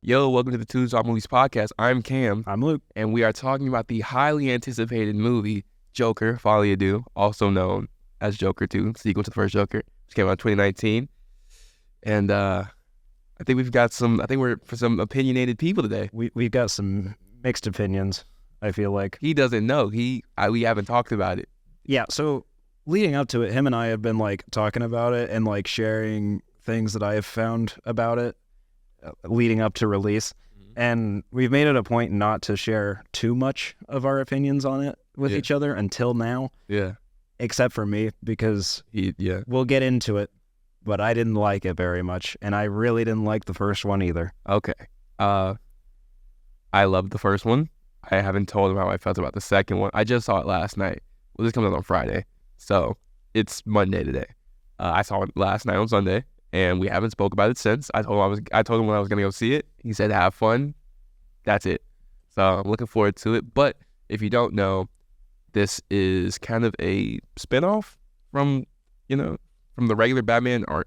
Yo, welcome to the Two Top Movies podcast. I'm Cam, I'm Luke. and we are talking about the highly anticipated movie Joker, Folie, Deux, also known as Joker 2, sequel to the first Joker, which came out in 2019. And I think we're for some opinionated people today. We've got some mixed opinions, I feel like. He doesn't know. We haven't talked about it. Yeah, so leading up to it, him and I have been talking about it and sharing things that I have found about it leading up to release. And we've made it a point not to share too much of our opinions on it with each other until now. Yeah. Except for me, because we'll get into it, but I didn't like it very much, and I really didn't like the first one either. Okay. I loved the first one. I haven't told him how I felt about the second one. I just saw it last night. Well, this comes out on Friday, so it's Monday today. I saw it last night on Sunday, and we haven't spoke about it since. I told him when I was gonna go see it. He said, "Have fun." That's it. So I'm looking forward to it. But if you don't know, this is kind of a spinoff from the regular Batman or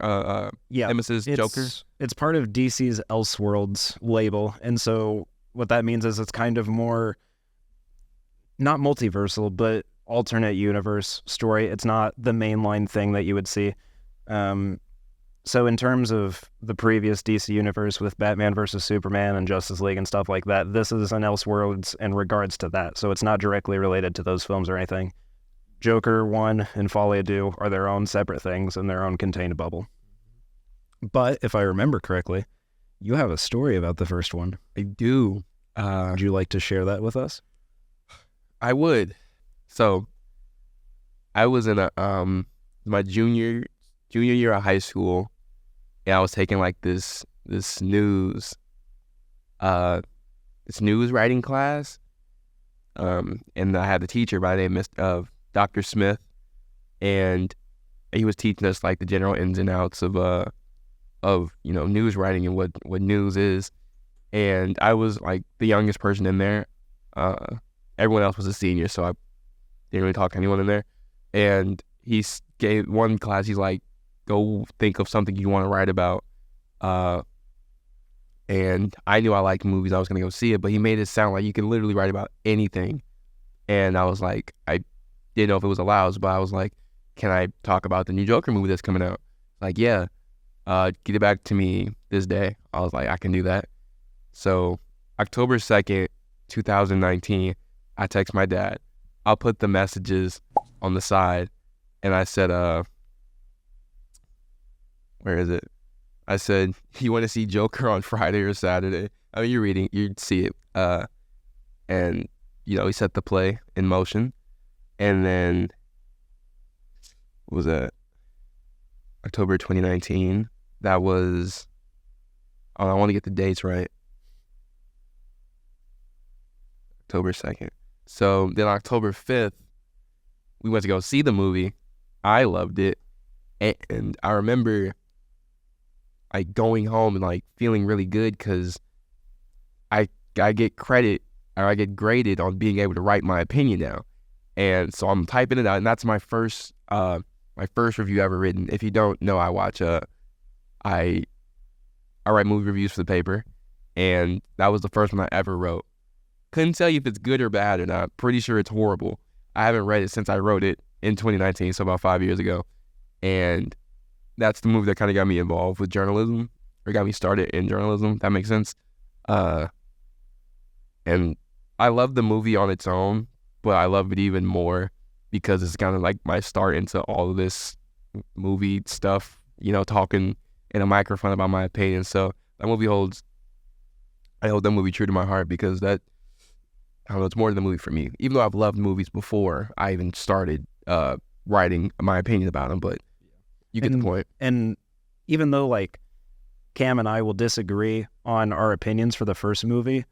Nemesis Joker. It's part of DC's Elseworlds label, and so what that means is it's kind of more not multiversal, but alternate universe story. It's not the mainline thing that you would see. So in terms of the previous DC universe with Batman versus Superman and Justice League and stuff like that, this is an Elseworlds in regards to that. So it's not directly related to those films or anything. Joker 1 and Folie Deux are their own separate things in their own contained bubble. But if I remember correctly, you have a story about the first one. I do. Would you like to share that with us? I would. So I was in my junior year of high school, and I was taking this news writing class, and I had the teacher by the name of Dr. Smith, and he was teaching us the general ins and outs of news writing and what news is. And I was the youngest person in there. Everyone else was a senior, so I didn't really talk to anyone in there. And he gave one class, he's like, go think of something you want to write about. And I knew I liked movies. I was going to go see it, but he made it sound like you can literally write about anything. And I was like, I didn't know if it was allowed, but I was like, can I talk about the new Joker movie that's coming out? Yeah. Get it back to me this day. I was like, I can do that. So October 2nd, 2019, I text my dad. I'll put the messages on the side. And I said, where is it? I said, you want to see Joker on Friday or Saturday? I mean, you'd see it. And, he set the play in motion. And then, what was that? October 2019. That was, I want to get the dates right. October 2nd. So then October 5th, we went to go see the movie. I loved it. And I remember going home and feeling really good because I get credit, or I get graded on being able to write my opinion now. And so I'm typing it out, and that's my first review ever written. If you don't know, I write movie reviews for the paper, and that was the first one I ever wrote. Couldn't tell you if it's good or bad or not. Pretty sure it's horrible. I haven't read it since I wrote it in 2019, so about 5 years ago. And that's the movie that kind of got me involved with journalism, or got me started in journalism, if that makes sense. And I love the movie on its own, but I love it even more because it's kind of my start into all of this movie stuff, talking in a microphone about my opinion. So that movie I hold that movie true to my heart because that, I don't know, it's more than a movie for me. Even though I've loved movies before I even started writing my opinion about them, but you get the point. And even though Cam and I will disagree on our opinions for the first movie,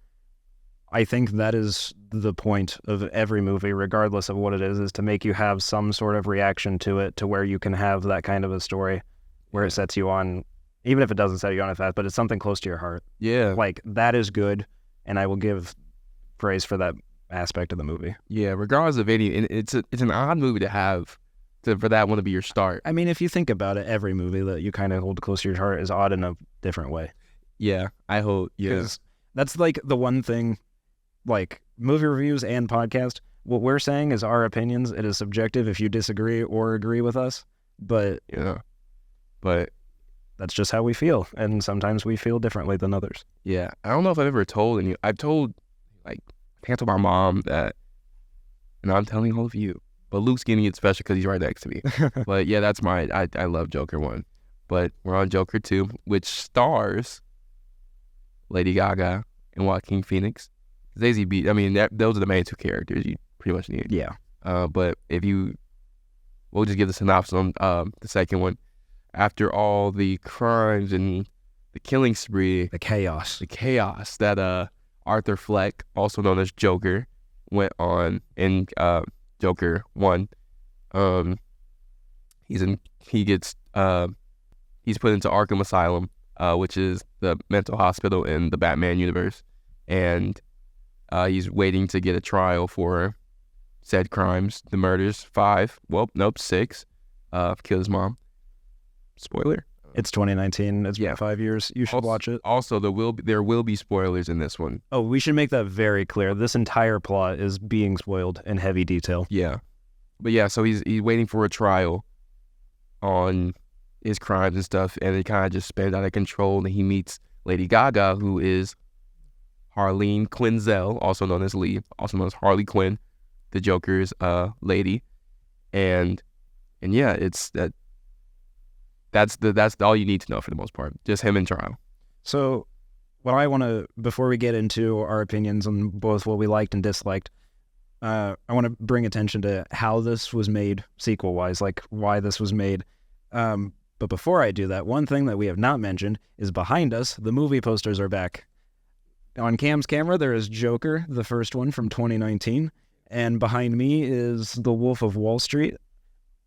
I think that is the point of every movie, regardless of what it is to make you have some sort of reaction to it, to where you can have that kind of a story where it sets you on, even if it doesn't set you on a path, but it's something close to your heart. Yeah. That is good, and I will give praise for that aspect of the movie. Yeah, regardless of it's an odd movie to have for that one to be your start. I mean, if you think about it, every movie that you kind of hold close to your heart is odd in a different way. Yeah, I hope. Yeah, 'Cause that's like the one thing, like movie reviews and podcast. What we're saying is our opinions. It is subjective if you disagree or agree with us, but yeah, but that's just how we feel. And sometimes we feel differently than others. yeah, I don't know if I've ever told any. I've told, like, I think I told my mom that, and I'm telling all of you. But Luke's getting it special because he's right next to me. But yeah, that's my. I love Joker 1, but we're on Joker 2, which stars Lady Gaga and Joaquin Phoenix. Zazie B. I mean, those are the main two characters you pretty much need. Yeah. But we'll just give the synopsis on the second one. After all the crimes and the killing spree, The chaos. that Arthur Fleck, also known as Joker, went on in Joker 1. He's put into Arkham Asylum, which is the mental hospital in the Batman universe, and he's waiting to get a trial for said crimes, the murders, 6, killed his mom. Spoiler. It's 2019. It's been 5 years. You should watch it. Also, there will be spoilers in this one. Oh, we should make that very clear. This entire plot is being spoiled in heavy detail. Yeah, but yeah, so he's waiting for a trial on his crimes and stuff, and it kind of just spins out of control. And he meets Lady Gaga, who is Harleen Quinzel, also known as Lee, also known as Harley Quinn, the Joker's lady, and yeah, it's that. That's all you need to know for the most part. Just him in trial. So, what I want to, before we get into our opinions on both what we liked and disliked, I want to bring attention to how this was made sequel-wise, like why this was made. But before I do that, one thing that we have not mentioned is behind us, the movie posters are back. On Cam's camera, there is Joker, the first one from 2019, and behind me is The Wolf of Wall Street.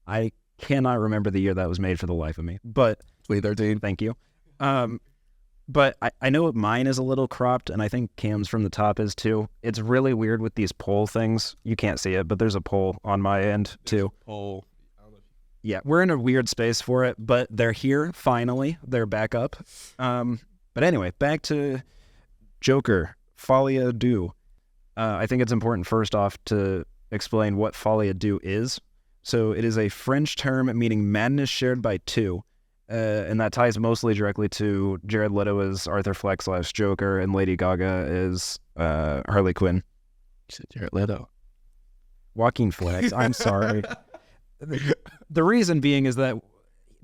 I cannot remember the year that was made for the life of me, but 2013. Thank you. But I know mine is a little cropped, and I think Cam's from the top is too. It's really weird with these poll things. You can't see it, but there's a poll on my end too. Poll. Yeah, we're in a weird space for it, but they're here finally. They're back up. But anyway, back to Joker, Folie Deux. I think it's important first off to explain what Folie Deux is. So it is a French term meaning madness shared by two, and that ties mostly directly to Jared Leto as Arthur Fleck / Joker and Lady Gaga as Harley Quinn. You said Jared Leto. Joaquin Phoenix. I'm sorry. The reason being is that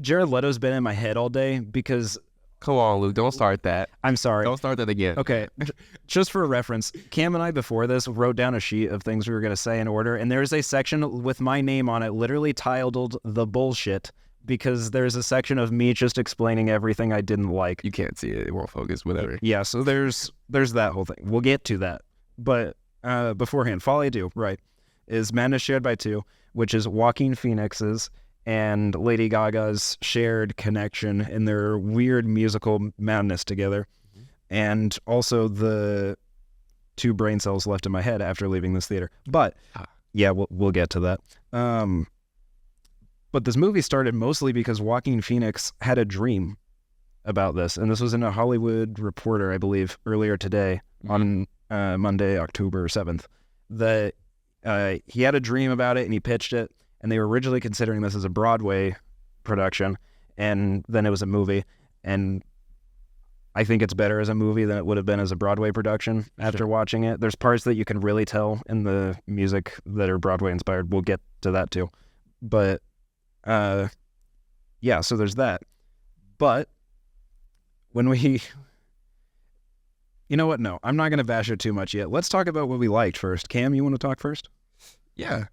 Jared Leto's been in my head all day because... Come on, Luke. Don't start that. I'm sorry. Don't start that again. Okay. Just for reference, Cam and I before this wrote down a sheet of things we were going to say in order, and there's a section with my name on it literally titled The Bullshit, because there's a section of me just explaining everything I didn't like. You can't see it. It won't focus. Whatever. Yeah, so there's that whole thing. We'll get to that. But beforehand, Folie Deux, right, is madness shared by two, which is Joaquin Phoenix's and Lady Gaga's shared connection in their weird musical madness together. Mm-hmm. And also the two brain cells left in my head after leaving this theater. But, yeah, we'll get to that. But this movie started mostly because Joaquin Phoenix had a dream about this. And this was in a Hollywood Reporter, I believe, earlier today on Monday, October 7th, that he had a dream about it and he pitched it. And they were originally considering this as a Broadway production, and then it was a movie. And I think it's better as a movie than it would have been as a Broadway production after watching it. There's parts that you can really tell in the music that are Broadway inspired. We'll get to that too. But, yeah, so there's that. But when we... You know what? No, I'm not going to bash it too much yet. Let's talk about what we liked first. Cam, you want to talk first? Yeah.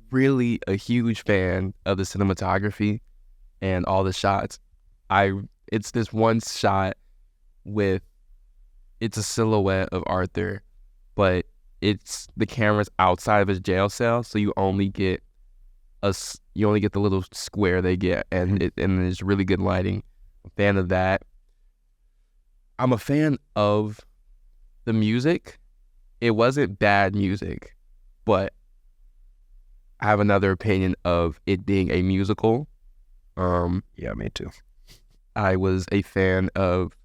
Really a huge fan of the cinematography and all the shots. It's this one shot with, it's a silhouette of Arthur, but it's the camera's outside of his jail cell, so you only get the little square they get, and there's really good lighting. I'm a fan of that. I'm a fan of the music. It wasn't bad music, but I have another opinion of it being a musical. Yeah, me too. I was a fan of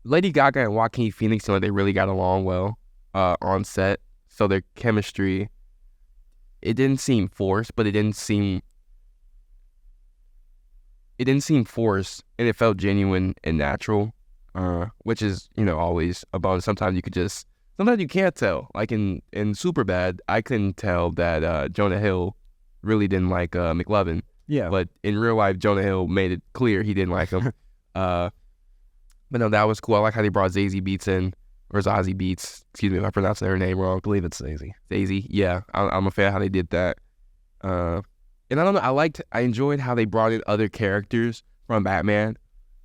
Lady Gaga and Joaquin Phoenix. You know, they really got along well on set. So their chemistry, it didn't seem forced, but it didn't seem forced, and it felt genuine and natural, which is, always a bonus. Sometimes you can't tell. Like in Superbad, I couldn't tell that Jonah Hill really didn't like McLovin. Yeah. But in real life, Jonah Hill made it clear he didn't like him. But no, that was cool. I like how they brought Zazie Beetz in, or Zazie Beetz. Excuse me if I pronounced her name wrong. I believe it's Zazie. Zazie, yeah. I'm a fan of how they did that. And I don't know, I enjoyed how they brought in other characters from Batman.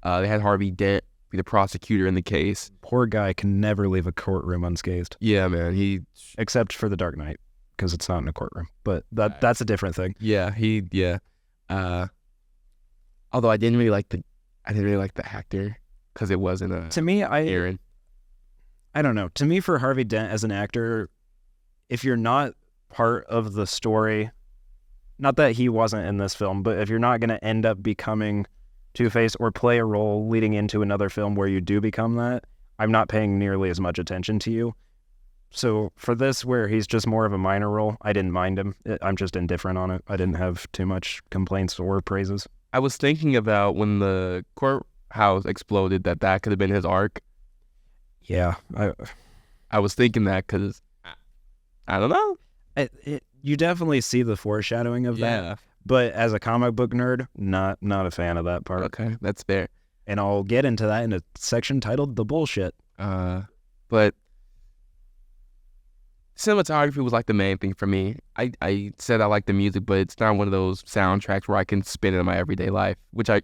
They had Harvey Dent be the prosecutor in the case. Poor guy can never leave a courtroom unscathed. Yeah, man. Except for The Dark Knight, because it's not in a courtroom. But that's a different thing. Yeah, although I didn't really like the actor, because it wasn't to me, Aaron. I don't know. To me, for Harvey Dent as an actor, if you're not part of the story, not that he wasn't in this film, but if you're not going to end up becoming Two-Face or play a role leading into another film where you do become that, I'm not paying nearly as much attention to you. So for this, where he's just more of a minor role, I didn't mind him. I'm just indifferent on it. I didn't have too much complaints or praises. I was thinking about when the courthouse exploded that could have been his arc. Yeah. I was thinking that because, I don't know. You definitely see the foreshadowing of that. But as a comic book nerd, not a fan of that part. Okay, that's fair. And I'll get into that in a section titled The Bullshit. But cinematography was like the main thing for me. I said I like the music, but it's not one of those soundtracks where I can spin it in my everyday life, which I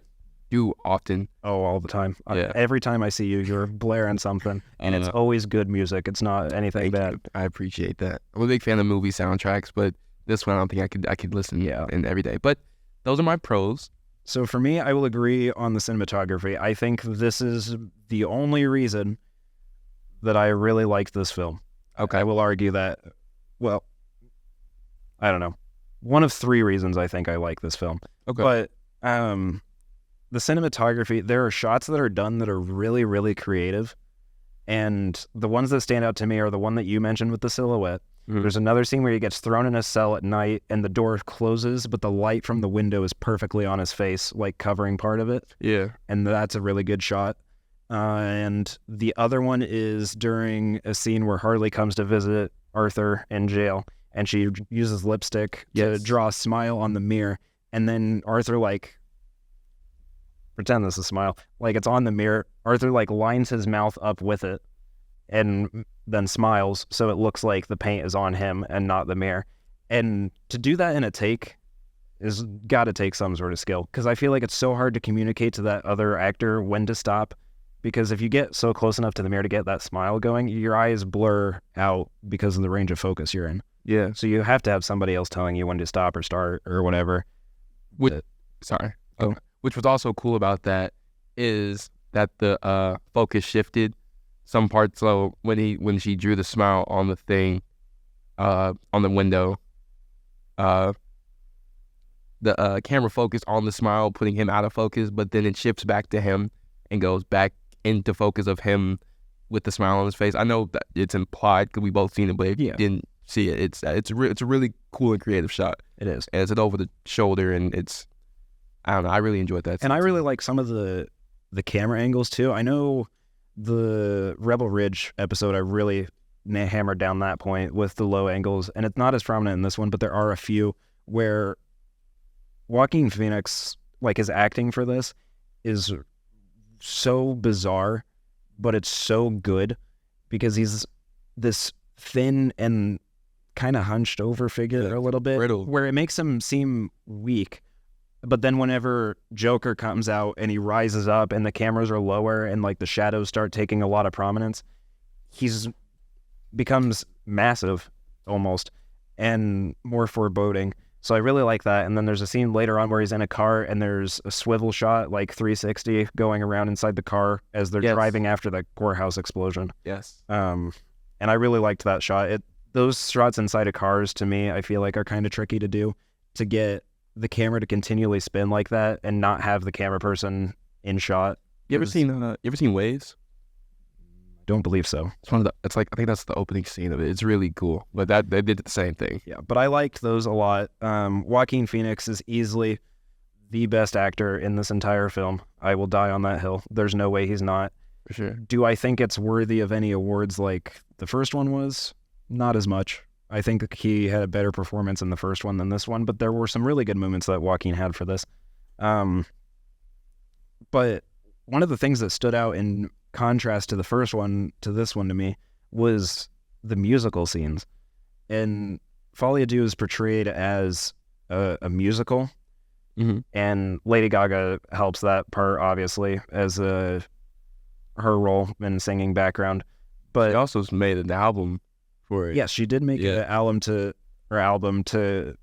do often. Oh, all the time. Yeah. Every time I see you, you're blaring something, and it's always good music. It's not anything bad. I appreciate that. I'm a big fan of movie soundtracks, but this one I don't think I could listen in every day. But those are my pros. So for me, I will agree on the cinematography. I think this is the only reason that I really like this film. Okay. I will argue that, well, I don't know. One of three reasons I think I like this film. Okay. But the cinematography, there are shots that are done that are really, really creative. And the ones that stand out to me are the one that you mentioned with the silhouette. Mm-hmm. There's another scene where he gets thrown in a cell at night and the door closes, but the light from the window is perfectly on his face, like covering part of it. Yeah. And that's a really good shot. And the other one is during a scene where Harley comes to visit Arthur in jail, and she uses lipstick to draw a smile on the mirror. And then Arthur, pretend this is a smile, it's on the mirror. Arthur, lines his mouth up with it and then smiles, so it looks like the paint is on him and not the mirror. And to do that in a take is got to take some sort of skill, because I feel like it's so hard to communicate to that other actor when to stop, because if you get so close enough to the mirror to get that smile going, your eyes blur out because of the range of focus you're in. Yeah. So you have to have somebody else telling you when to stop or start or whatever. Which was also cool about that is that the focus shifted some parts. So when she drew the smile on the thing, on the window, the camera focused on the smile, putting him out of focus, but then it shifts back to him and goes back into focus of him with the smile on his face. I know that it's implied because we both seen it, but if you didn't see it, it's a really cool and creative shot. It is. And it's an over the shoulder, and I don't know, I really enjoyed that. And I really like some of the camera angles too. I know the Rebel Ridge episode, I really hammered down that point with the low angles, and it's not as prominent in this one, but there are a few where Joaquin Phoenix, his acting for this is so bizarre, but it's so good because he's this thin and kind of hunched over figure a little bit, brittle, where it makes him seem weak. But then whenever Joker comes out and he rises up and the cameras are lower and the shadows start taking a lot of prominence, he's becomes massive almost and more foreboding. So I really like that. And then there's a scene later on where he's in a car and there's a swivel shot, 360 going around inside the car as they're driving after the courthouse explosion. Yes. And I really liked that shot. Those shots inside of cars, to me, I feel like are kind of tricky to do, to get the camera to continually spin like that and not have the camera person in shot. You ever seen Waves? Don't believe so. It's like I think that's the opening scene of it. It's really cool. But they did the same thing. Yeah, but I liked those a lot. Joaquin Phoenix is easily the best actor in this entire film. I will die on that hill. There's no way he's not. For sure. Do I think it's worthy of any awards like the first one was? Not as much. I think he had a better performance in the first one than this one, but there were some really good moments that Joaquin had for this. But one of the things that stood out in contrast to the first one to this one to me was the musical scenes. And Folie Deux is portrayed as a musical, and Lady Gaga helps that part, obviously, as her role in singing background. But she also made an album for it. Yes, she did make an album to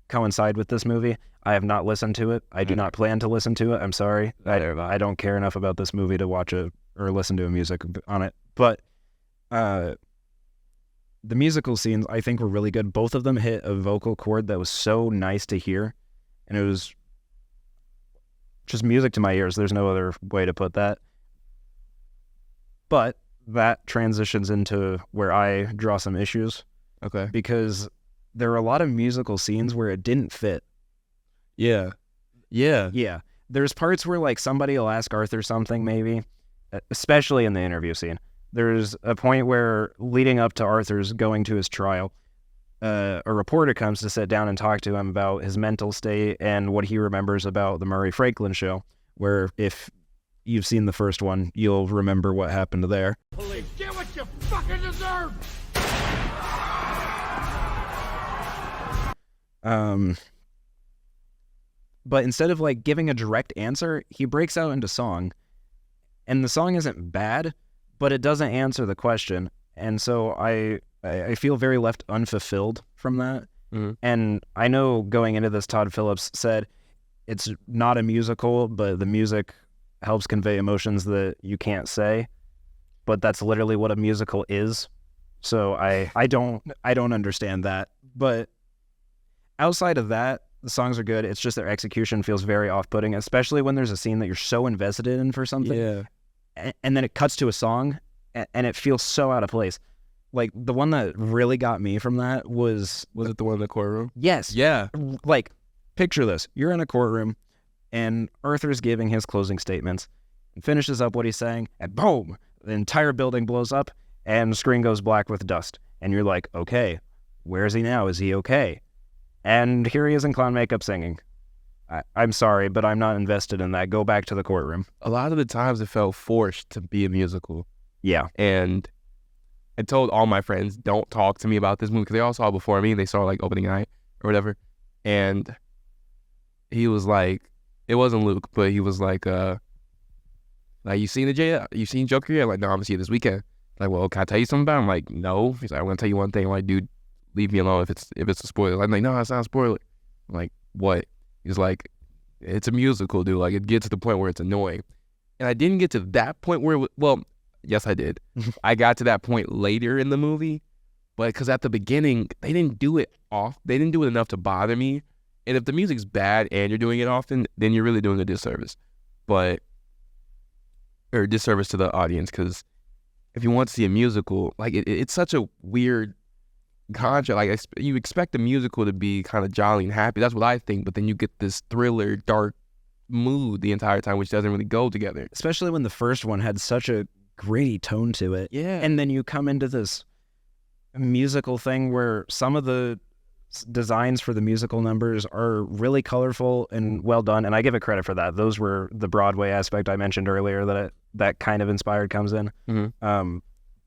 coincide with this movie. I have not listened to it. I do not plan to listen to it. I'm sorry. I don't care enough about this movie to watch it or listen to music on it. But the musical scenes, I think, were really good. Both of them hit a vocal chord that was so nice to hear. And it was just music to my ears. There's no other way to put that. But that transitions into where I draw some issues. Okay. Because there are a lot of musical scenes where it didn't fit. Yeah. There's parts where like somebody will ask Arthur something, maybe, especially in the interview scene. There's a point where leading up to Arthur's going to his trial, a reporter comes to sit down and talk to him about his mental state and what he remembers about the Murray Franklin show, where if you've seen the first one, you'll remember what happened there. Police, get what you fucking deserve! But instead of like giving a direct answer, he breaks out into song. And the song isn't bad, but it doesn't answer the question. And so I feel very left unfulfilled from that. Mm-hmm. And I know going into this, Todd Phillips said it's not a musical, but the music helps convey emotions that you can't say. But that's literally what a musical is. So I don't understand that. But outside of that, the songs are good. It's just their execution feels very off-putting, especially when there's a scene that you're so invested in for something. Yeah. And then it cuts to a song, and it feels so out of place. Like, the one that really got me from that was... Was it the one in the courtroom? Yes. Yeah. Like, picture this. You're in a courtroom, and Arthur's giving his closing statements, and finishes up what he's saying, and boom! The entire building blows up, and the screen goes black with dust. And you're like, okay, where is he now? Is he okay? And here he is in clown makeup singing. I'm sorry, but I'm not invested in that. Go back to the courtroom. A lot of the times it felt forced to be a musical. Yeah. And I told all my friends, don't talk to me about this movie, because they all saw it before me. They saw like opening night or whatever. And he was like, it wasn't Luke, but he was like, you seen you seen Joker yet? Like, no, I'm gonna see it this weekend. Like, well, can I tell you something about it? I'm like, no. He's like, I'm gonna tell you one thing. I'm like, dude, leave me alone if it's a spoiler. I'm like, no, it's not a spoiler. I'm like, what? He's like, it's a musical, dude. Like, it gets to the point where it's annoying. And I didn't get to that point where well, yes, I did. I got to that point later in the movie, but because at the beginning, they didn't do it enough to bother me. And if the music's bad and you're doing it often, then you're really doing a disservice. Or disservice to the audience, because if you want to see a musical, like, it's such a weird contrast. Like, you expect a musical to be kind of jolly and happy. That's what I think. But then you get this thriller, dark mood the entire time, which doesn't really go together. Especially when the first one had such a gritty tone to it. Yeah. And then you come into this musical thing where some of the designs for the musical numbers are really colorful and well done. And I give it credit for that. Those were the Broadway aspect I mentioned earlier that kind of inspired comes in. Mm-hmm.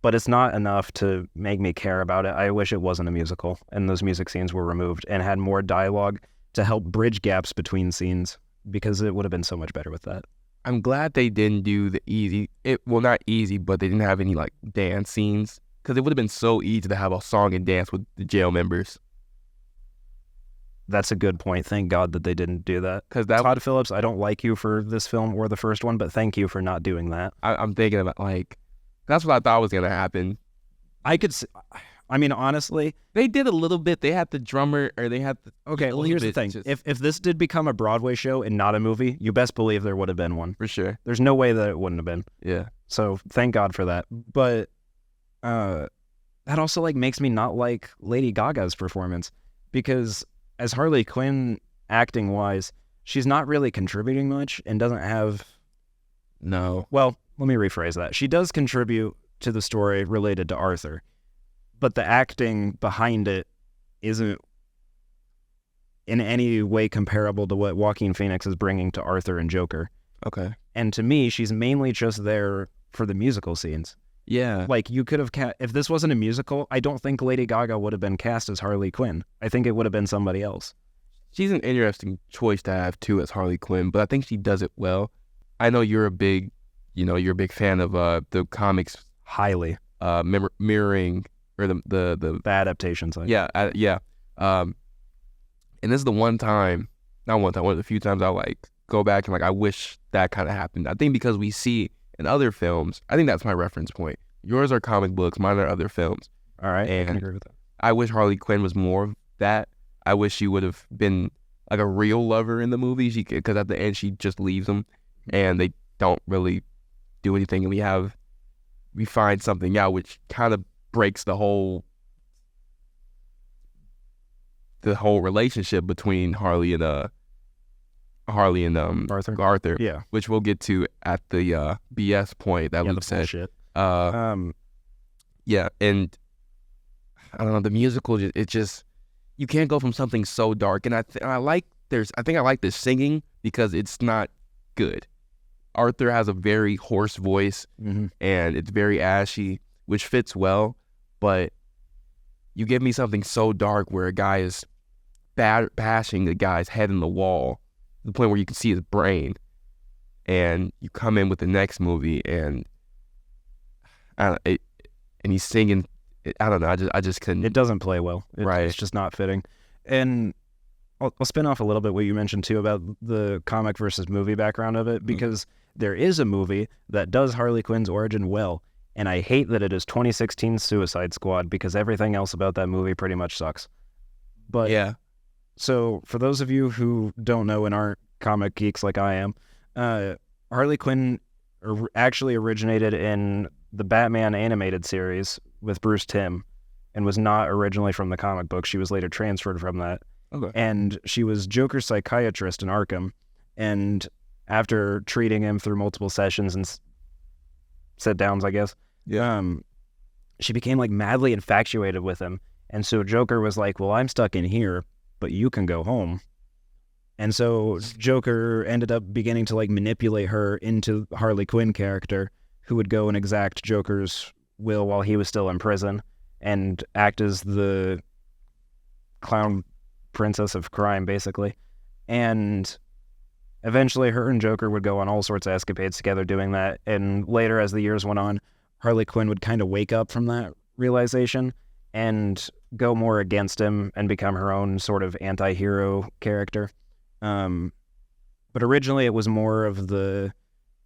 But it's not enough to make me care about it. I wish it wasn't a musical and those music scenes were removed and had more dialogue to help bridge gaps between scenes, because it would have been so much better with that. I'm glad they didn't do the not easy, but they didn't have any like dance scenes, because it would have been so easy to have a song and dance with the jail members. That's a good point. Thank God that they didn't do that. Because Todd Phillips, I don't like you for this film or the first one, but thank you for not doing that. I'm thinking about, like, that's what I thought was gonna happen. I I mean, honestly, They did a little bit. They had the drummer, or they had the, okay, a well, little here's the bit, thing. just- If this did become a Broadway show and not a movie, you best believe there would have been one. for sure. There's no way that it wouldn't have been. Yeah. So thank God for that. But that also like makes me not like Lady Gaga's performance, because as Harley Quinn acting wise, she's not really contributing much and doesn't have. No. Well, let me rephrase that. She does contribute to the story related to Arthur, but the acting behind it isn't in any way comparable to what Joaquin Phoenix is bringing to Arthur and Joker. Okay. And to me, she's mainly just there for the musical scenes. Yeah. Like, you could have if this wasn't a musical, I don't think Lady Gaga would have been cast as Harley Quinn. I think it would have been somebody else. She's an interesting choice to have too as Harley Quinn, but I think she does it well. I know you're a big fan of the comics Highly. mirroring, or the The adaptations. yeah. And this is one of the few times I like go back and like I wish that kind of happened. I think because we see in other films, I think that's my reference point. Yours are comic books, mine are other films. All right, I can And agree with that. I wish Harley Quinn was more of that. I wish she would have been like a real lover in the movie, because at the end she just leaves him and they don't really do anything, and we find something out which kind of breaks the whole relationship between Harley and Arthur, Yeah. which we'll get to at the BS point that Yeah, Luke the said. bullshit. Yeah, and I don't know, the musical, it just, you can't go from something so dark, and I think I like the singing because it's not good. Arthur has a very hoarse voice, Mm-hmm. and it's very ashy, which fits well, but you give me something so dark where a guy is bashing a guy's head in the wall to the point where you can see his brain, and you come in with the next movie and he's singing. I don't know. I just couldn't. It doesn't play well. Right. It's just not fitting. And I'll spin off a little bit what you mentioned too about the comic versus movie background of it, because there is a movie that does Harley Quinn's origin well, and I hate that it is 2016 Suicide Squad, because everything else about that movie pretty much sucks. But Yeah. So for those of you who don't know and aren't comic geeks like I am, Harley Quinn actually originated in the Batman animated series with Bruce Timm, and was not originally from the comic book. She was later transferred from that. Okay. And she was Joker's psychiatrist in Arkham. And after treating him through multiple sessions and sit downs, I guess, she became like madly infatuated with him. And so Joker was like, well, I'm stuck in here, but you can go home. And so Joker ended up beginning to like manipulate her into Harley Quinn character, who would go and exact Joker's will while he was still in prison and act as the clown princess of crime, basically. And eventually her and Joker would go on all sorts of escapades together doing that. And later, as the years went on, Harley Quinn would kind of wake up from that realization and go more against him and become her own sort of anti-hero character. But originally it was more of the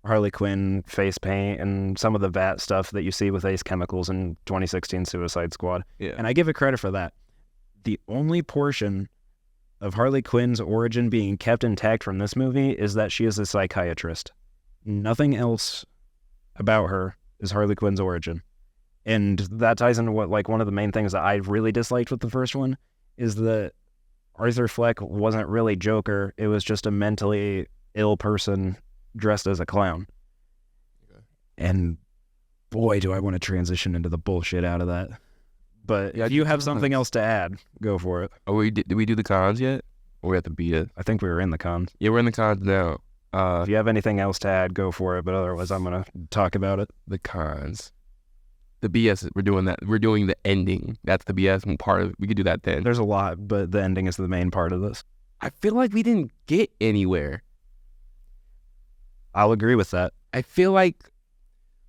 Harley Quinn face paint and some of the VAT stuff that you see with Ace Chemicals in 2016 Suicide Squad. Yeah. And I give it credit for that. The only portion of Harley Quinn's origin being kept intact from this movie is that she is a psychiatrist. Nothing else about her is Harley Quinn's origin. And that ties into what, like, one of the main things that I really disliked with the first one is that Arthur Fleck wasn't really Joker. It was just a mentally ill person dressed as a clown. Okay. And boy, do I want to transition into the bullshit out of that. But Yeah, if you have something else to add, go for it. Did we do the cons yet? Or we have to beat it? I think we were in the cons. Yeah, we're in the cons now. If you have anything else to add, go for it. But otherwise, I'm going to talk about it. The cons. The BS, we're doing that. We're doing the ending. That's the BS part of it. We could do that then. There's a lot, but the ending is the main part of this. I feel like we didn't get anywhere. I'll agree with that. I feel like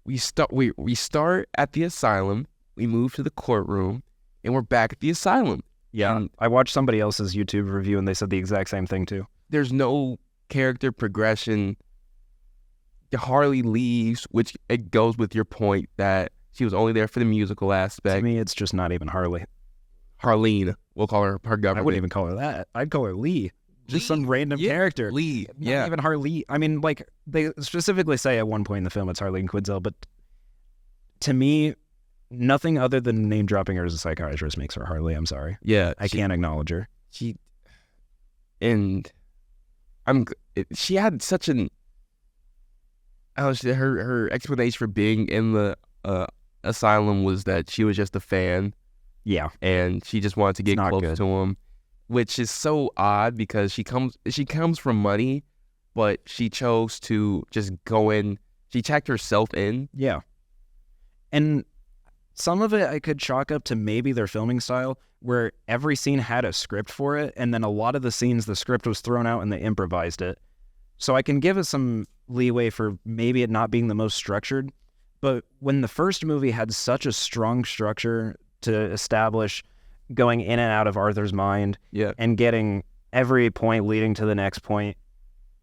we start at the asylum, we move to the courtroom, and we're back at the asylum. Yeah. And I watched somebody else's YouTube review and they said the exact same thing too. there's no character progression. Harley leaves, which it goes with your point that She was only there for the musical To aspect. me, it's just not even Harley. Harleen, we'll call her government. I wouldn't even call her that. I'd call her Lee. Just Lee, some random yeah, character. Lee, Not yeah. even Harley. I mean, like, they specifically say at one point in the film it's Harleen Quinzel, but to me, nothing other than name dropping her as a psychiatrist makes her Harley. I'm sorry. Yeah, I can't acknowledge her. She had such an her explanation for being in the asylum was that she was just a fan Yeah. and she just wanted to get not close good. to him, which is so odd because she comes from money, but she chose to just go in. She checked herself in. Yeah. And some of it I could chalk up to maybe their filming style, where every scene had a script for it, and then a lot of the scenes the script was thrown out and they improvised it. So I can give it some leeway for maybe it not being the most structured. But when the first movie had such a strong structure to establish going in and out of Arthur's mind Yeah, and getting every point leading to the next point,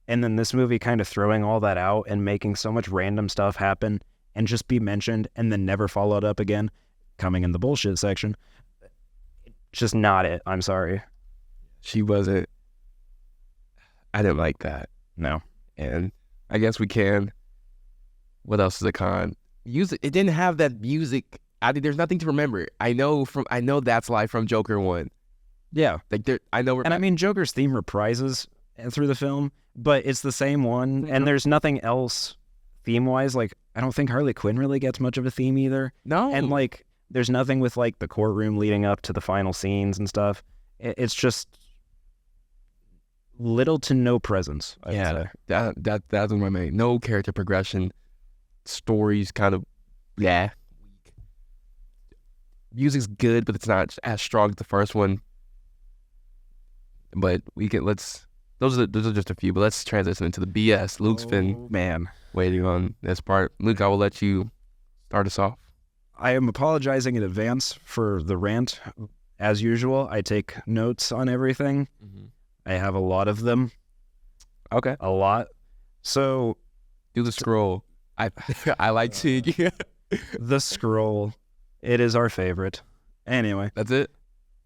and then this movie kind of throwing all that out and making so much random stuff happen and just be mentioned and then never followed up again, coming in the bullshit section. Just not it. I'm sorry. she wasn't. I didn't like that. No. And I guess we can. What else is a con? Music. It didn't have that music. There's nothing to remember. I know that's live from Joker 1. Yeah. Like there, I know. And I mean, Joker's theme reprises through the film, but it's the same one, and there's nothing else theme-wise. Like, I don't think Harley Quinn really gets much of a theme either. No. And, like, there's nothing with, like, the courtroom leading up to the final scenes and stuff. It's just little to no presence, I would say. That's what I mean. No character progression. Stories kind of, yeah. Music's good, but it's not as strong as the first one. But those are just a few, but let's transition into the BS. Luke's been Man. waiting on this part. Luke, I will let you start us off. I am apologizing in advance for the rant. As usual, I take notes on everything. I have a lot of them. Okay. A lot. So, Do the scroll. I like seeing you. the scroll, it is our favorite. Anyway, That's it?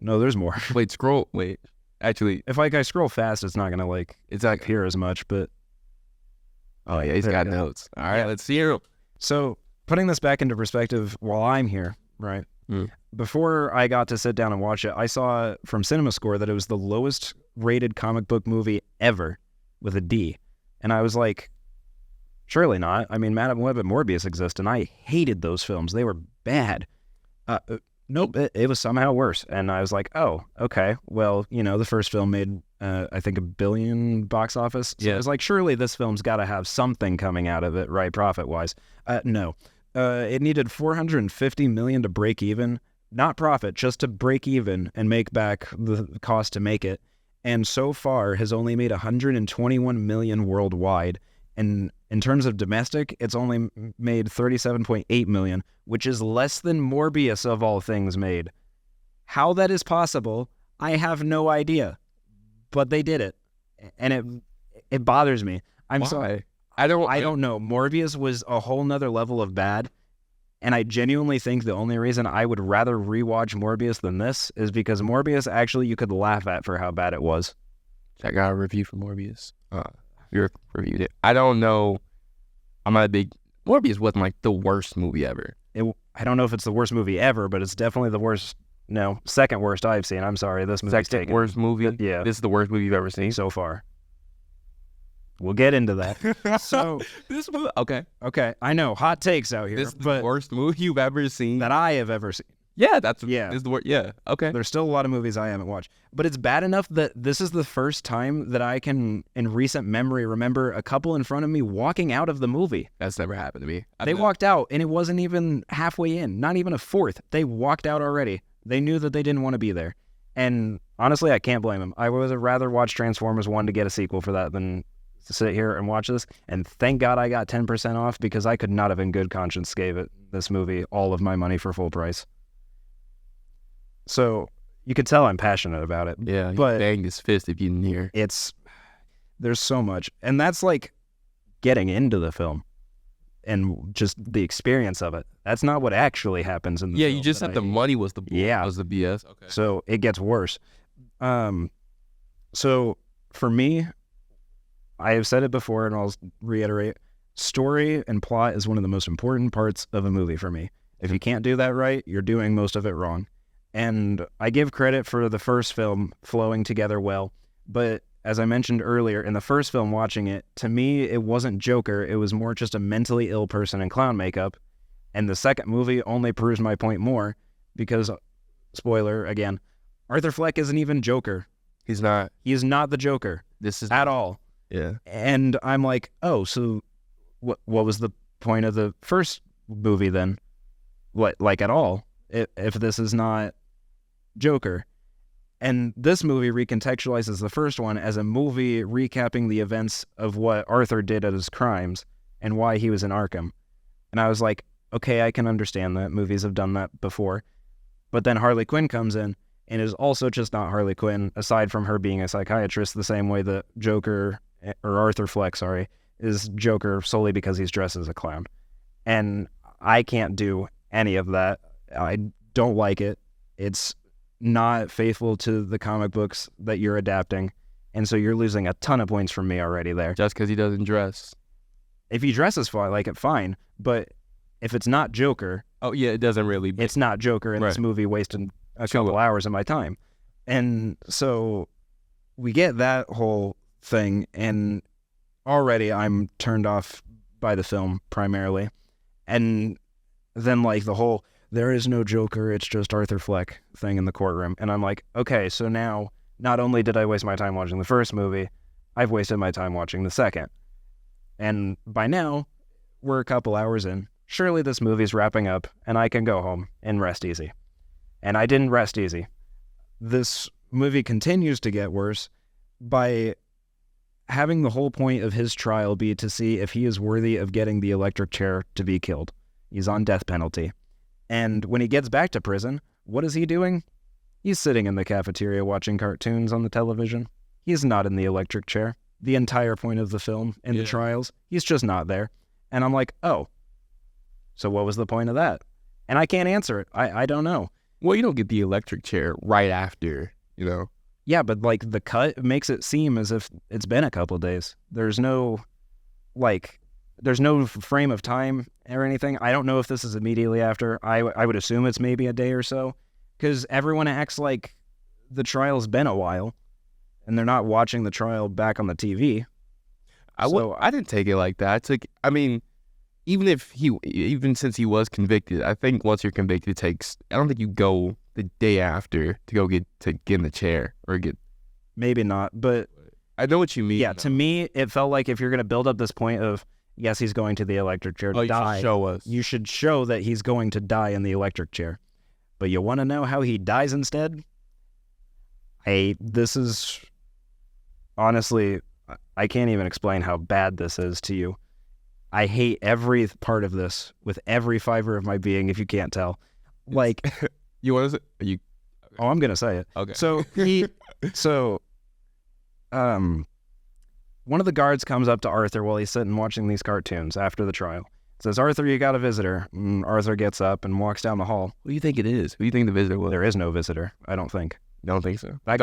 no, there's more. Wait, scroll. Wait. Actually, If I scroll fast, it's not gonna it's not. appear as much. But Oh, yeah, he's There got we go. notes. All right, let's see him. so putting this back into perspective, while I'm here, right? Mm. Before I got to sit down and watch it, I saw from CinemaScore that it was the lowest rated comic book movie ever, with a D, and I was like, surely not. I mean, Madam Web and Morbius exist, and I hated those films. They were bad. Nope, it was somehow worse. And I was like, oh, okay. Well, the first film made, I think, $1 billion box office. So Yeah. I was like, surely this film's got to have something coming out of it, right, profit-wise. No. It needed $450 million to break even. Not profit, just to break even and make back the cost to make it. And so far has only made $121 million worldwide. And in terms of domestic, it's only made $37.8 million, which is less than Morbius of all things made. How that is possible, I have no idea. But they did it. And it bothers me. I'm Why? sorry. I I don't know. Morbius was a whole nother level of bad. And I genuinely think the only reason I would rather rewatch Morbius than this is because Morbius, actually, you could laugh at for how bad it was. Check out a review for Morbius. You reviewed it. I don't know. I'm not a big. Morbius wasn't like the worst movie ever. I don't know if it's the worst movie ever, but it's definitely the worst. No, second worst I've seen. I'm sorry, this movie's Second taken worst movie. Yeah. This is the worst movie you've ever seen. so far. We'll get into that. So, this movie. Okay. okay, I know hot takes out here, This is the but worst movie you've ever seen. that I have ever seen. Yeah, that's Yeah. This is the worst. Yeah. Okay. There's still a lot of movies I haven't watched, but it's bad enough that this is the first time that I can, in recent memory, remember a couple in front of me walking out of the movie. That's never happened to me. They walked out, and it wasn't even halfway in, not even a fourth. They walked out already. They knew that they didn't want to be there. And honestly, I can't blame them. I would have rather watch Transformers 1 to get a sequel for that than to sit here and watch this. And thank God I got 10% off, because I could not have in good conscience gave this movie all of my money for full price. So you could tell I'm passionate about it. Yeah. He but banged his fist if you didn't hear. there's so much. And that's like getting into the film. and just the experience of it. That's not what actually happens in the Yeah, film you just that said the I hate. money was the Yeah. was the BS. Okay. So it gets worse. So for me, I have said it before and I'll reiterate, story and plot is one of the most important parts of a movie for me. If you can't do that right, you're doing most of it wrong. And I give credit for the first film flowing together well, but as I mentioned earlier, in the first film watching it, to me, it wasn't Joker, it was more just a mentally ill person in clown makeup. And the second movie only proves my point more because, spoiler again, Arthur Fleck isn't even Joker. He's not. He is not the Joker This is at all. Yeah. And I'm like, oh, so what was the point of the first movie then? What, like at all, if this is not Joker? And this movie recontextualizes the first one as a movie recapping the events of what Arthur did at his crimes and why he was in Arkham. And I was like, okay, I can understand that. Movies have done that before. But then Harley Quinn comes in and is also just not Harley Quinn, aside from her being a psychiatrist, the same way that Joker, or Arthur Fleck, sorry, is Joker solely because he's dressed as a clown. And I can't do any of that. I don't like it. It's not faithful to the comic books that you're adapting. And so you're losing a ton of points from me already there. Just because he doesn't dress. If he dresses fine, like it, fine. But if it's not Joker, Oh yeah, it doesn't really. it's not Joker, and this Right. movie wasted a Sure. couple hours of my time. And so we get that whole thing, and already I'm turned off by the film primarily. And then like the whole there is no Joker, it's just Arthur Fleck thing in the courtroom. And I'm like, okay, so now not only did I waste my time watching the first movie, I've wasted my time watching the second. And by now, we're a couple hours in. Surely this movie's wrapping up and I can go home and rest easy. And I didn't rest easy. This movie continues to get worse by having the whole point of his trial be to see if he is worthy of getting the electric chair to be killed. He's on death penalty. And when he gets back to prison, what is he doing? He's sitting in the cafeteria watching cartoons on the television. He's not in the electric chair. The entire point of the film and the trials, he's just not there. And I'm like, oh, so what was the point of that? And I can't answer it. I don't know. Well, you don't get the electric chair right after, you know. Yeah, but like the cut makes it seem as if it's been a couple days. There's no frame of time or anything. I don't know if this is immediately after. I would assume it's maybe a day or so, because everyone acts like the trial's been a while, and they're not watching the trial back on the TV. I didn't take it like that. I mean, even since he was convicted, I think once you're convicted, it takes. I don't think you go the day after to get in the chair or get. Maybe not, but I know what you mean. yeah, to me, it felt like if you're going to build up this point of, yes, he's going to the electric chair to you die, should show us. you should show that he's going to die in the electric chair. But you want to know how he dies instead? This is, honestly, I can't even explain how bad this is to you. I hate every part of this with every fiber of my being, if you can't tell. Like, You want to? You oh, I'm going to say it. okay? One of the guards comes up to Arthur while he's sitting watching these cartoons after the trial. Says, Arthur, you got a visitor. And Arthur gets up and walks down the hall. What do you think it is? Who do you think the visitor was? There is no visitor, I don't think. I don't think so. That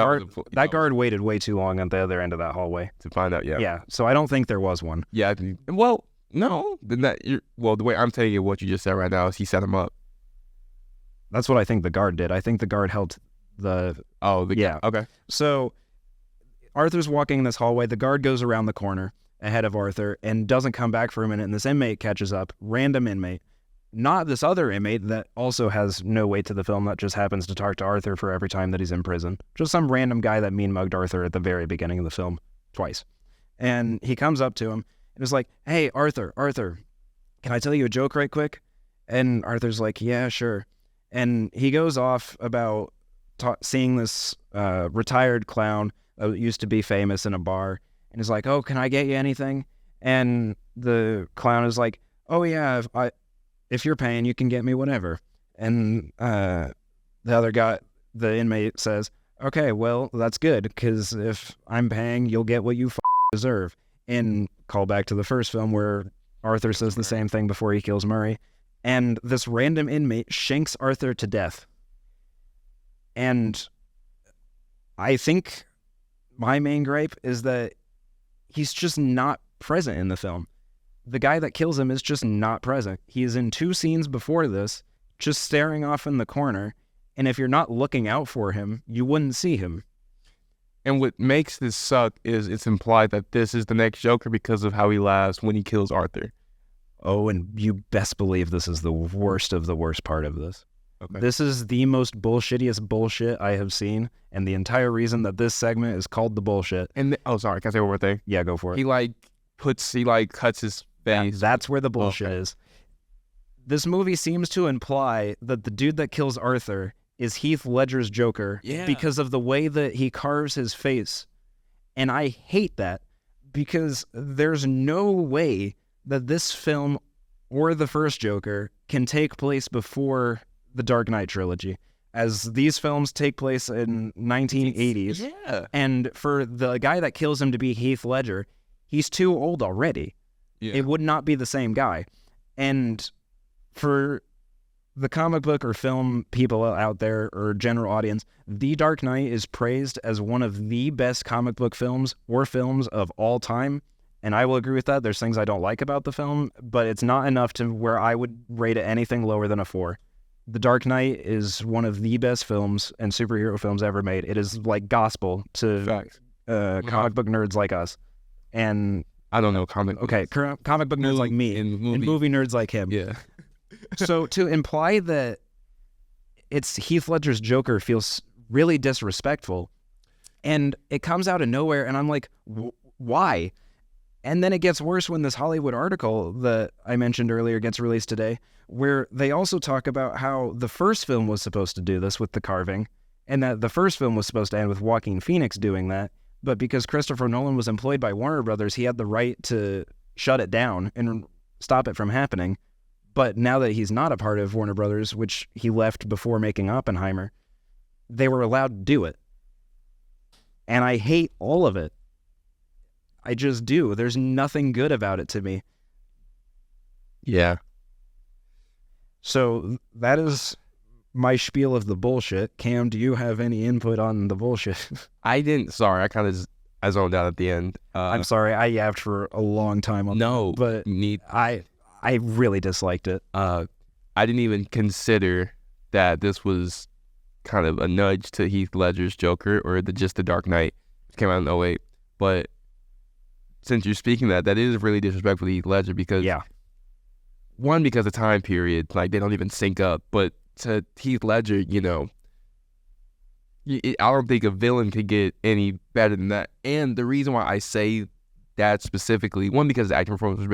guard waited way too long at the other end of that hallway. to find out. Yeah. Yeah, so I don't think there was one. Yeah. Well, no. Then the way I'm telling you what you just said right now is he set him up. That's what I think the guard did. I think the guard held the... Oh. Yeah. Okay. So Arthur's walking in this hallway. The guard goes around the corner ahead of Arthur and doesn't come back for a minute, and this inmate catches up. Random inmate. Not this other inmate that also has no weight to the film that just happens to talk to Arthur for every time that he's in prison. Just some random guy that mean-mugged Arthur at the very beginning of the film twice. And he comes up to him and is like, hey, Arthur, can I tell you a joke right quick? And Arthur's like, yeah, sure. And he goes off about seeing this retired clown that used to be famous in a bar. And he's like, oh, can I get you anything? And the clown is like, oh, yeah, if you're paying, you can get me whatever. And the other guy, the inmate, says, okay, well, that's good, because if I'm paying, you'll get what you deserve. And call back to the first film where Arthur says the same thing before he kills Murray. And this random inmate shanks Arthur to death. And I think my main gripe is that he's just not present in the film. The guy that kills him is just not present. He is in 2 scenes before this, just staring off in the corner. And if you're not looking out for him, you wouldn't see him. And what makes this suck is it's implied that this is the next Joker because of how he laughs when he kills Arthur. Oh, and you best believe this is the worst of the worst part of this. Okay. This is the most bullshittiest bullshit I have seen, and the entire reason that this segment is called the bullshit. And sorry, can I say one more thing? Yeah, go for it. He cuts his face. That's where the bullshit is. This movie seems to imply that the dude that kills Arthur is Heath Ledger's Joker because of the way that he carves his face. And I hate that because there's no way that this film or the first Joker can take place before the Dark Knight trilogy, as these films take place in 1980s. Yeah. And for the guy that kills him to be Heath Ledger, he's too old already. Yeah. It would not be the same guy. And for the comic book or film people out there or general audience, The Dark Knight is praised as one of the best comic book films or films of all time. And I will agree with that. There's things I don't like about the film, but it's not enough to where I would rate it anything lower than a 4. The Dark Knight is one of the best films and superhero films ever made. It is like gospel to comic book nerds like us. And I don't know comic. Okay, comic book nerds like me and movie nerds like him. Yeah. So to imply that it's Heath Ledger's Joker feels really disrespectful. And it comes out of nowhere, and I'm like, why? And then it gets worse when this Hollywood article that I mentioned earlier gets released today, where they also talk about how the first film was supposed to do this with the carving, and that the first film was supposed to end with Joaquin Phoenix doing that, but because Christopher Nolan was employed by Warner Brothers, he had the right to shut it down and stop it from happening. But now that he's not a part of Warner Brothers, which he left before making Oppenheimer, they were allowed to do it. And I hate all of it. I just do. There's nothing good about it to me. Yeah. So that is my spiel of the bullshit. Cam, do you have any input on the bullshit? I didn't. Sorry, I zoned out at the end. I'm sorry. I yapped for a long time on no, that, but I really disliked it. I didn't even consider that this was kind of a nudge to Heath Ledger's Joker or just the Dark Knight, which came out in 2008. But since you're speaking that is really disrespectful to Heath Ledger because one, because of time period, like they don't even sync up. But to Heath Ledger, I don't think a villain could get any better than that. And the reason why I say that specifically, one, because the acting performance was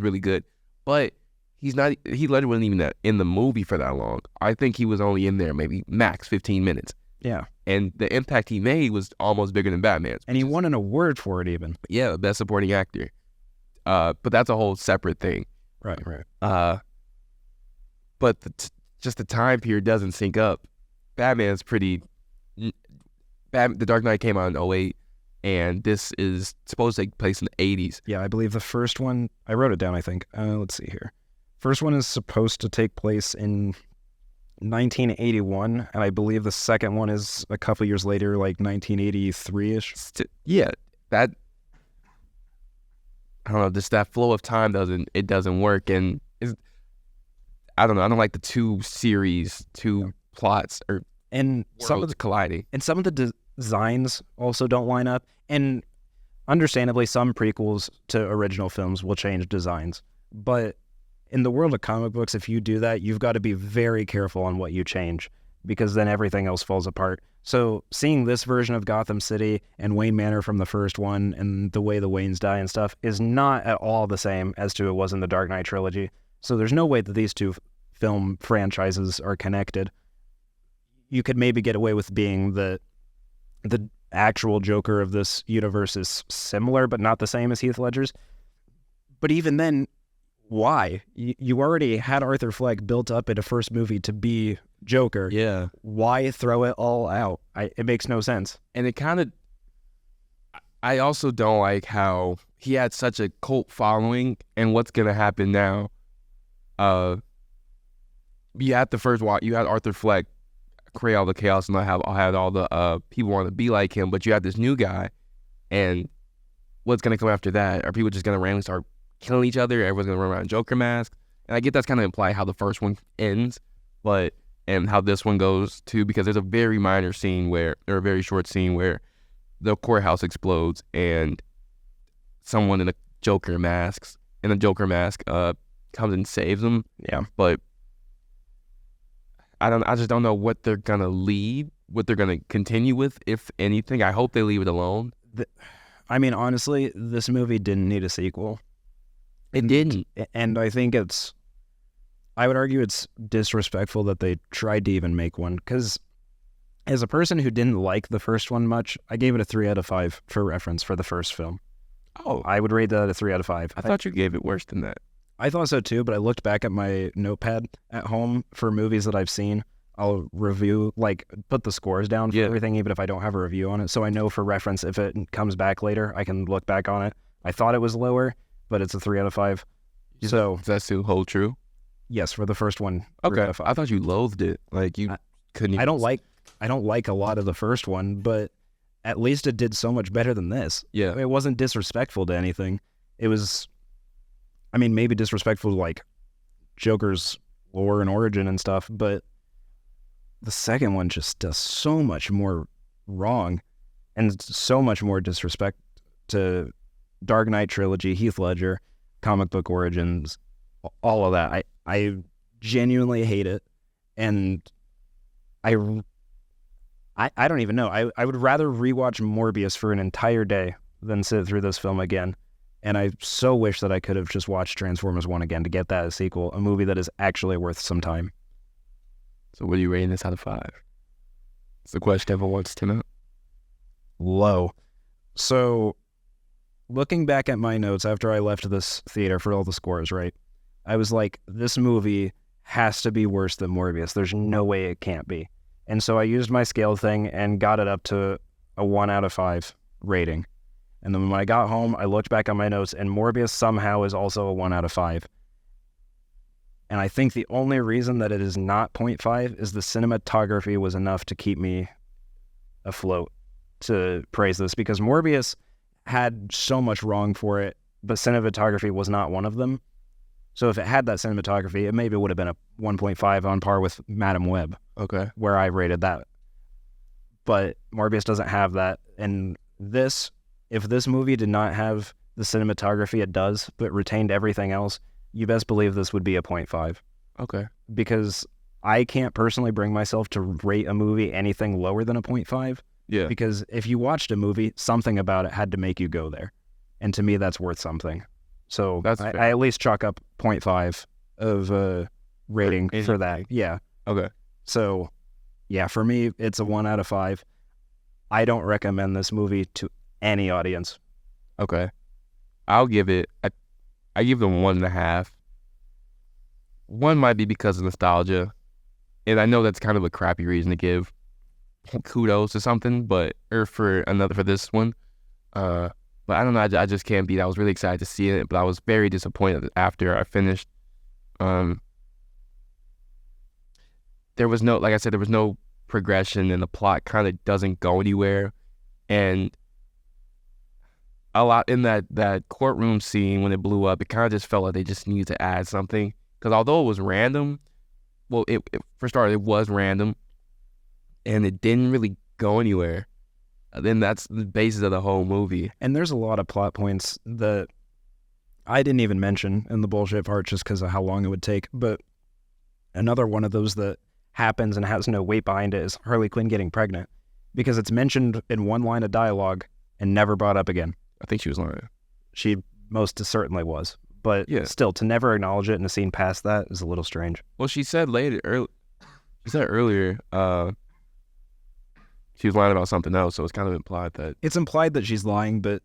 really good, but Heath Ledger wasn't even in the movie for that long. I think he was only in there maybe max 15 minutes. Yeah. And the impact he made was almost bigger than Batman's. And he won an award for it even. Yeah, Best Supporting Actor. But that's a whole separate thing. Right. But just the time period doesn't sync up. Batman's pretty... The Dark Knight came out in 2008, and this is supposed to take place in the 80s. Yeah, I believe the first one... I wrote it down, I think. Let's see here. First one is supposed to take place in 1981, and I believe the second one is a couple years later, like 1983-ish. Yeah, that... I don't know, just that flow of time doesn't work, and I don't know, I don't like the two plots or and some of the colliding. And some of the designs also don't line up, and understandably some prequels to original films will change designs, but in the world of comic books, if you do that, you've got to be very careful on what you change, because then everything else falls apart. So seeing this version of Gotham City and Wayne Manor from the first one and the way the Waynes die and stuff is not at all the same as to it was in the Dark Knight trilogy. So there's no way that these two film franchises are connected. You could maybe get away with being the actual Joker of this universe is similar but not the same as Heath Ledger's. But even then, why? You already had Arthur Fleck built up in a first movie to be Joker. Yeah. Why throw it all out? It makes no sense. And it kind of... I also don't like how he had such a cult following, and what's gonna happen now? You had the first watch. You had Arthur Fleck create all the chaos, and I had all the people want to be like him. But you had this new guy, and what's gonna come after that? Are people just gonna randomly start killing each other? Everyone's gonna run around in Joker mask, and I get that's kind of imply how the first one ends, and how this one goes too, because there's a very minor scene or a very short scene where the courthouse explodes and someone in a Joker mask comes and saves them. Yeah. But I just don't know what they're gonna leave, what they're gonna continue with, if anything. I hope they leave it alone. I mean, honestly, this movie didn't need a sequel. It didn't. And I think I would argue it's disrespectful that they tried to even make one, because as a person who didn't like the first one much, I gave it a 3 out of 5 for reference for the first film. Oh, I would rate that a 3 out of 5. I thought you gave it worse than that. I thought so too, but I looked back at my notepad at home for movies that I've seen. I'll review, put the scores down for everything, even if I don't have a review on it. So I know for reference, if it comes back later, I can look back on it. I thought it was lower, but it's a 3 out of 5. So does that still hold true? Yes, for the first one. 3 Okay, out of 5. I thought you loathed it. Like you couldn't. Even... I don't like a lot of the first one, but at least it did so much better than this. Yeah, It wasn't disrespectful to anything. It was, I mean, maybe disrespectful to like Joker's lore and origin and stuff, but the second one just does so much more wrong and so much more disrespect to Dark Knight trilogy, Heath Ledger, comic book origins, all of that. I genuinely hate it, and I don't even know. I would rather rewatch Morbius for an entire day than sit through this film again. And I so wish that I could have just watched Transformers 1 again to get that as a sequel, a movie that is actually worth some time. So what are you rating this out of 5? It's the question everyone wants to know. Low. So looking back at my notes after I left this theater for all the scores, right? I was like, this movie has to be worse than Morbius. There's no way it can't be. And so I used my scale thing and got it up to a 1 out of 5 rating. And then when I got home, I looked back on my notes, and Morbius somehow is also a 1 out of 5. And I think the only reason that it is not 0.5 is the cinematography was enough to keep me afloat to praise this, because Morbius had so much wrong for it, but cinematography was not one of them. So if it had that cinematography, it maybe would have been a 1.5 on par with Madam Web. Okay. Where I rated that. But Morbius doesn't have that. And if this movie did not have the cinematography it does, but retained everything else, you best believe this would be a 0.5. Okay. Because I can't personally bring myself to rate a movie anything lower than a 0.5. Yeah. Because if you watched a movie, something about it had to make you go there. And to me, that's worth something. So I at least chalk up 0.5 of rating for that. Yeah. Okay. So, yeah, for me, it's a 1 out of 5. I don't recommend this movie to any audience. Okay. I'll give it, I give them 1.5. One might be because of nostalgia. And I know that's kind of a crappy reason to give kudos to something, for this one. But I don't know, I just can't beat it. I was really excited to see it, but I was very disappointed after I finished. There was no, like I said, there was no progression, and the plot kind of doesn't go anywhere. And a lot in that courtroom scene when it blew up, it kind of just felt like they just needed to add something. Because although it was random, well, for starters, it was random, and it didn't really go anywhere. Then that's the basis of the whole movie. And there's a lot of plot points that I didn't even mention in the bullshit part just because of how long it would take. But another one of those that happens and has no weight behind it is Harley Quinn getting pregnant, because it's mentioned in one line of dialogue and never brought up again. I think she was lying. She most certainly was. But still, to never acknowledge it in a scene past that is a little strange. Well, she said earlier, she was lying about something else, so it's kind of implied that... It's implied that she's lying, but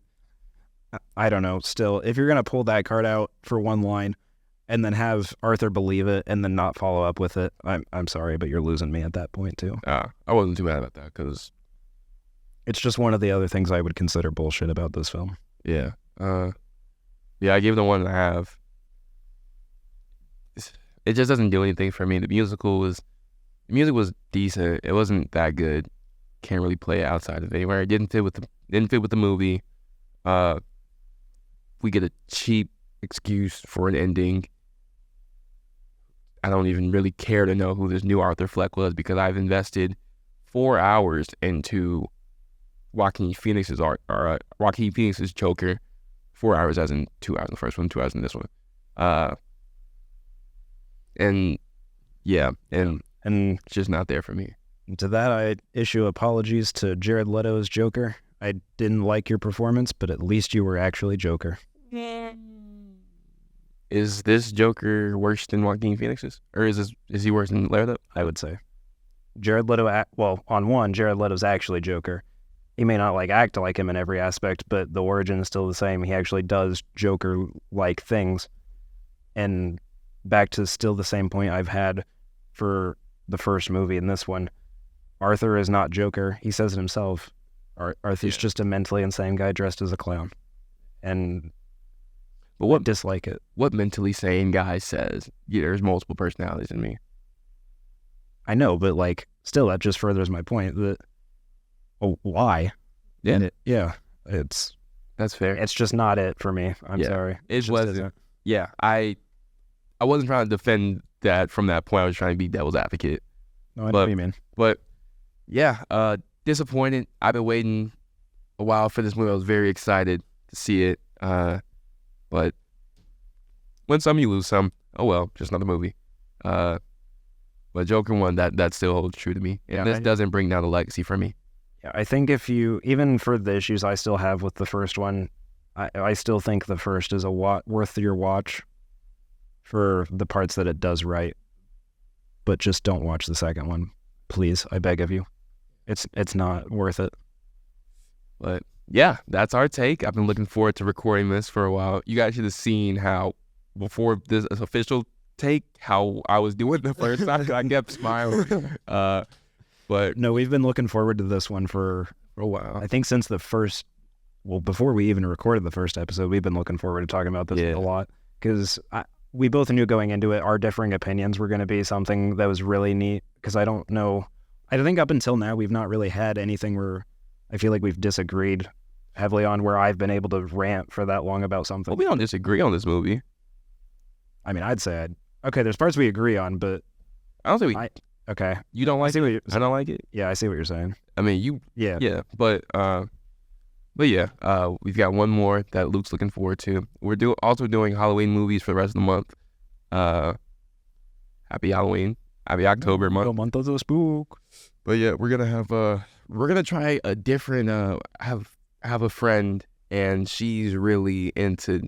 I don't know. Still, if you're going to pull that card out for one line and then have Arthur believe it and then not follow up with it, I'm sorry, but you're losing me at that point, too. I wasn't too mad about that, because It's just one of the other things I would consider bullshit about this film. Yeah. I gave it a 1.5. It just doesn't do anything for me. The music was decent. It wasn't that good. Can't really play it outside of anywhere. It didn't fit with the movie. We get a cheap excuse for an ending. I don't even really care to know who this new Arthur Fleck was because I've invested 4 hours into Joaquin Phoenix's Joker. 4 hours as in 2 hours in the first one, 2 hours in this one. And it's just not there for me. To that, I issue apologies to Jared Leto's Joker. I didn't like your performance, but at least you were actually Joker. Is this Joker worse than Joaquin Phoenix's? Or is he worse than Leto? I would say. Jared Leto, Jared Leto's actually Joker. He may not act like him in every aspect, but the origin is still the same. He actually does Joker-like things. And back to still the same point I've had for the first movie in this one. Arthur is not Joker. He says it himself. Arthur's just a mentally insane guy dressed as a clown. But I dislike it. What mentally sane guy says, there's multiple personalities in me? I know, but still that just furthers my point that, why? Yeah. That's fair. It's just not it for me. I'm sorry. It wasn't. Yeah, I wasn't trying to defend that from that point. I was trying to be devil's advocate. No, I know what you mean. But yeah, disappointed. I've been waiting a while for this movie. I was very excited to see it. But win some, you lose some. Oh well, just another movie. But Joker 1, that still holds true to me. And this doesn't bring down the legacy for me. Yeah, I think even for the issues I still have with the first one, I still think the first is worth your watch for the parts that it does right. But just don't watch the second one, please. I beg of you. It's not worth it. But yeah, that's our take. I've been looking forward to recording this for a while. You guys should have seen how before this official take how I was doing the first time. I kept smiling. But no, we've been looking forward to this one for a while. I think since before we even recorded the first episode, we've been looking forward to talking about this a lot because we both knew going into it our differing opinions were going to be something that was really neat because I don't know. I think up until now we've not really had anything where I feel like we've disagreed heavily on where I've been able to rant for that long about something. Well, we don't disagree on this movie. I mean, I'd say okay, there's parts we agree on, but I don't think okay. You don't like it? I don't like it? Yeah, I see what you're saying. I mean, yeah, but yeah, we've got one more that Luke's looking forward to. We're also doing Halloween movies for the rest of the month. Happy Halloween. Happy October month. The month of the spook. But yeah, we're gonna try a different have a friend and she's really into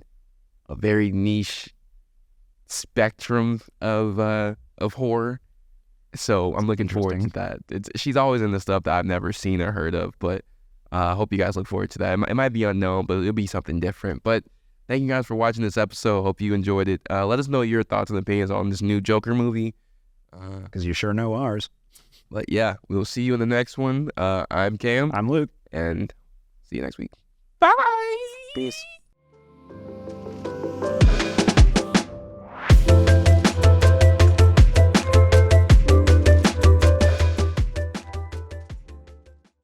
a very niche spectrum of horror. So I'm looking forward to that. She's always into stuff that I've never seen or heard of, but I hope you guys look forward to that. It might be unknown, but it'll be something different. But thank you guys for watching this episode. Hope you enjoyed it. Let us know your thoughts and opinions on this new Joker movie. Because you sure know ours. But yeah, we'll see you in the next one. I'm Cam. I'm Luke. And see you next week. Bye-bye. Peace.